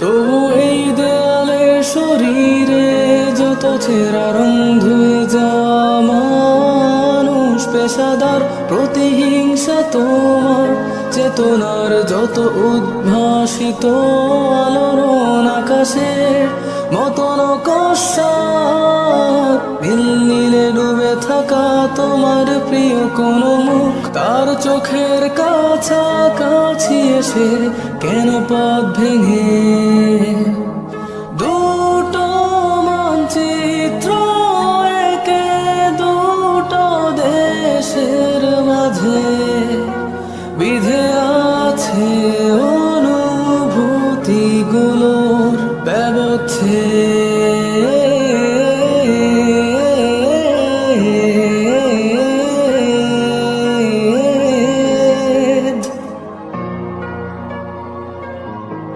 তবু এই দেয়ালে শরীরে যত ছেঁড়া রং ধুয়ে যাওয়া মানুষ, পেশাদার প্রতিহিংসা তোমার চেতনার যত উদ্ভাসিত আলোড়ন আকাশের মতন কষার নীলে ডুবে থাকা তোমার প্রিয় কোন মুখ, তার চোখের কাছাকাছি এসে কেন পথ ভেঙে দুটো মানচিত্র একে দুটো দেশের মাঝে বিধে আছে অনুভূতিগুলোর ব্যবচ্ছেদ।